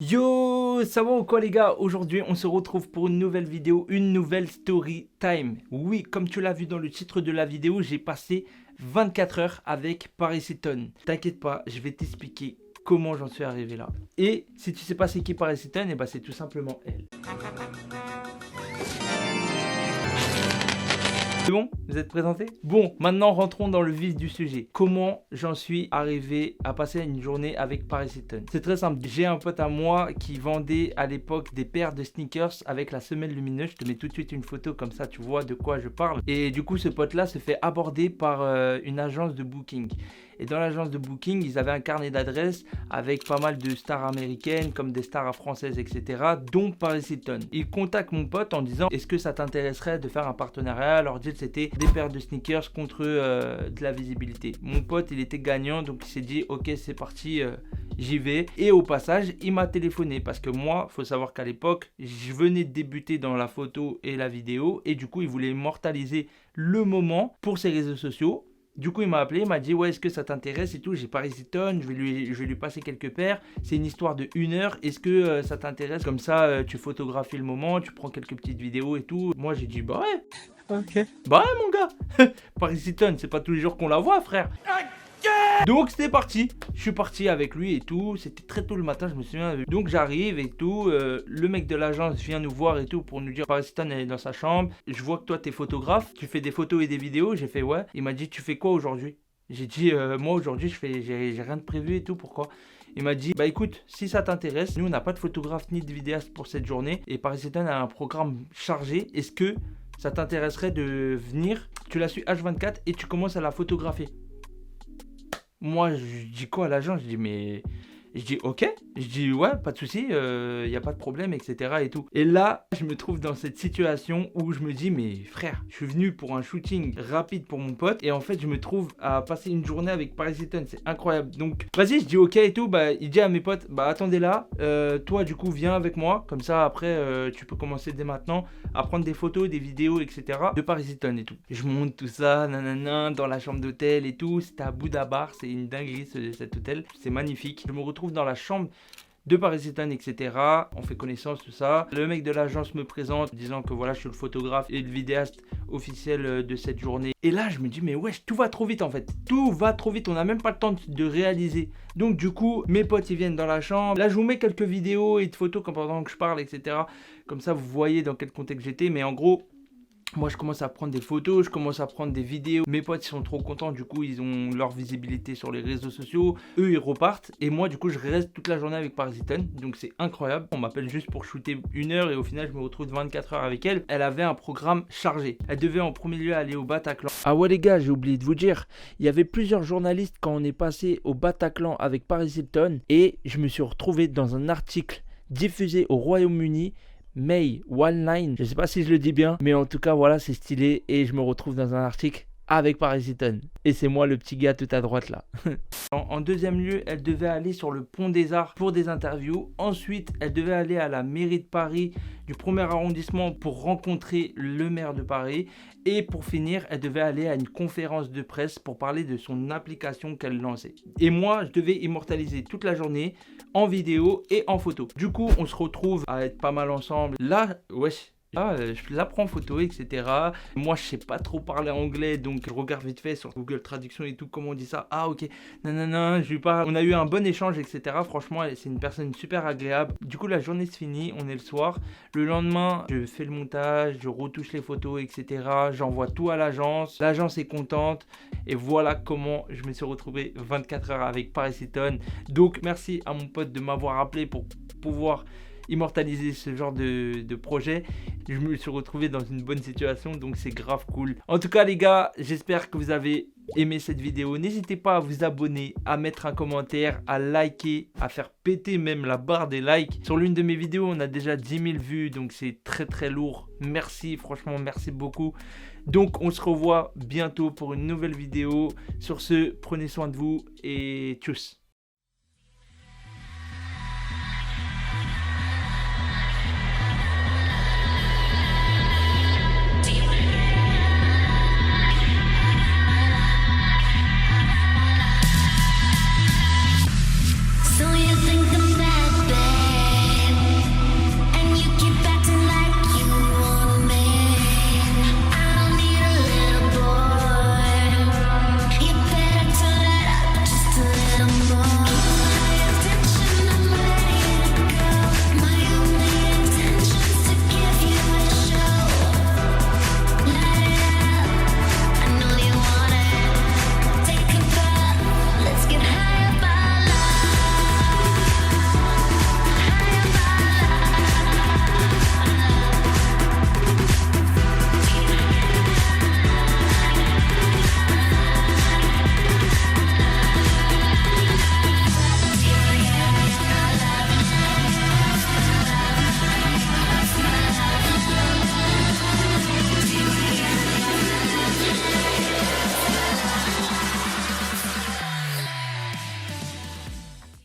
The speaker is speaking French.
Yo, ça va ou quoi les gars? Aujourd'hui on se retrouve pour une nouvelle vidéo, une nouvelle story time. Oui, comme tu l'as vu dans le titre de la vidéo, j'ai passé 24 heures avec Paris Hilton. T'inquiète pas, je vais t'expliquer comment j'en suis arrivé là. Et si tu sais pas c'est qui Paris Hilton, et bah c'est tout simplement elle. C'est bon? Vous êtes présentés? Bon, maintenant rentrons dans le vif du sujet. Comment j'en suis arrivé à passer une journée avec Paris Hilton? C'est très simple. J'ai un pote à moi qui vendait à l'époque des paires de sneakers avec la semelle lumineuse. Je te mets tout de suite une photo comme ça tu vois de quoi je parle. Et du coup ce pote là se fait aborder par une agence de booking. Et dans l'agence de booking, ils avaient un carnet d'adresses avec pas mal de stars américaines, comme des stars françaises, etc., dont Paris Hilton. Ils contactent mon pote en disant: est-ce que ça t'intéresserait de faire un partenariat? Leur deal, c'était des paires de sneakers contre de la visibilité. Mon pote, il était gagnant, donc il s'est dit: ok, c'est parti, j'y vais. Et au passage, il m'a téléphoné parce que moi, faut savoir qu'à l'époque, je venais de débuter dans la photo et la vidéo, et du coup, il voulait immortaliser le moment pour ses réseaux sociaux. Du coup, il m'a appelé, il m'a dit: ouais, est-ce que ça t'intéresse et tout? J'ai Paris Hilton, je vais lui passer quelques paires. C'est une histoire de 1 heure. Est-ce que ça t'intéresse? Comme ça, tu photographies le moment, tu prends quelques petites vidéos et tout. Moi, j'ai dit: bah ouais, ok. Bah ouais, mon gars. Paris Hilton, c'est pas tous les jours qu'on la voit, frère. Donc c'était parti, je suis parti avec lui et tout, c'était très tôt le matin, je me souviens. Donc j'arrive et tout, le mec de l'agence vient nous voir et tout pour nous dire: Paris Hilton, elle est dans sa chambre, je vois que toi t'es photographe, tu fais des photos et des vidéos. J'ai fait: ouais. Il m'a dit: tu fais quoi aujourd'hui? J'ai dit: moi aujourd'hui j'ai rien de prévu et tout, pourquoi? Il m'a dit: bah écoute, si ça t'intéresse, nous on n'a pas de photographe ni de vidéaste pour cette journée et Paris Hilton a un programme chargé, est-ce que ça t'intéresserait de venir, tu la suis H24 et tu commences à la photographier? Moi, je dis quoi à l'agent? Je dis: mais... Je dis: ok. Je dis: ouais, pas de souci, y a pas de problème, etc. et tout. Et là, je me trouve dans cette situation où je me dis: mais frère, je suis venu pour un shooting rapide pour mon pote. Et en fait, je me trouve à passer une journée avec Paris Hilton. C'est incroyable. Donc, vas-y, je dis ok et tout. Bah, il dit à mes potes: bah, attendez là. Toi, du coup, viens avec moi. Comme ça, après, tu peux commencer dès maintenant à prendre des photos, des vidéos, etc. de Paris Hilton et tout. Je monte tout ça, nanana, dans la chambre d'hôtel et tout. C'était à Boudabar. C'est une dinguerie, cet hôtel. C'est magnifique. Je me retrouve dans la chambre de Paris Hilton, etc. On fait connaissance, tout ça. Le mec de l'agence me présente, disant que voilà, je suis le photographe et le vidéaste officiel de cette journée. Et là, je me dis: mais wesh, tout va trop vite en fait. Tout va trop vite, on n'a même pas le temps de réaliser. Donc du coup, mes potes, ils viennent dans la chambre. Là, je vous mets quelques vidéos et de photos pendant que je parle, etc. Comme ça, vous voyez dans quel contexte j'étais. Mais en gros, moi, je commence à prendre des photos, je commence à prendre des vidéos. Mes potes, ils sont trop contents, du coup, ils ont leur visibilité sur les réseaux sociaux. Eux, ils repartent. Et moi, du coup, je reste toute la journée avec Paris Hilton. Donc, c'est incroyable. On m'appelle juste pour shooter 1 heure et au final, je me retrouve 24 heures avec elle. Elle avait un programme chargé. Elle devait en premier lieu aller au Bataclan. Ah ouais, les gars, j'ai oublié de vous dire. Il y avait plusieurs journalistes quand on est passé au Bataclan avec Paris Hilton. Et je me suis retrouvé dans un article diffusé au Royaume-Uni. May One Line, je sais pas si je le dis bien, mais en tout cas voilà, c'est stylé et je me retrouve dans un article avec Paris Hilton. Et c'est moi le petit gars tout à droite là. En deuxième lieu, elle devait aller sur le pont des Arts pour des interviews. Ensuite, elle devait aller à la mairie de Paris du 1er arrondissement pour rencontrer le maire de Paris. Et pour finir, elle devait aller à une conférence de presse pour parler de son application qu'elle lançait. Et moi, je devais immortaliser toute la journée en vidéo et en photo. Du coup, on se retrouve à être pas mal ensemble. Là, wesh. Je la prends en photo, etc. Moi, je sais pas trop parler anglais, donc je regarde vite fait sur Google Traduction et tout, comment on dit ça. Ah, ok, nanana, je lui parle. On a eu un bon échange, etc. Franchement, c'est une personne super agréable. Du coup, la journée se finit, on est le soir. Le lendemain, je fais le montage, je retouche les photos, etc. J'envoie tout à l'agence. L'agence est contente. Et voilà comment je me suis retrouvé 24 heures avec Paris Hilton. Donc, merci à mon pote de m'avoir appelé pour pouvoir immortaliser ce genre de projet. Je me suis retrouvé dans une bonne situation, donc c'est grave cool. En tout cas les gars, j'espère que vous avez aimé cette vidéo. N'hésitez pas à vous abonner, à mettre un commentaire, à liker, à faire péter même la barre des likes. Sur l'une de mes vidéos, on a déjà 10 000 vues, donc c'est très très lourd. Merci, franchement, merci beaucoup. Donc on se revoit bientôt pour une nouvelle vidéo. Sur ce, prenez soin de vous et tchuss.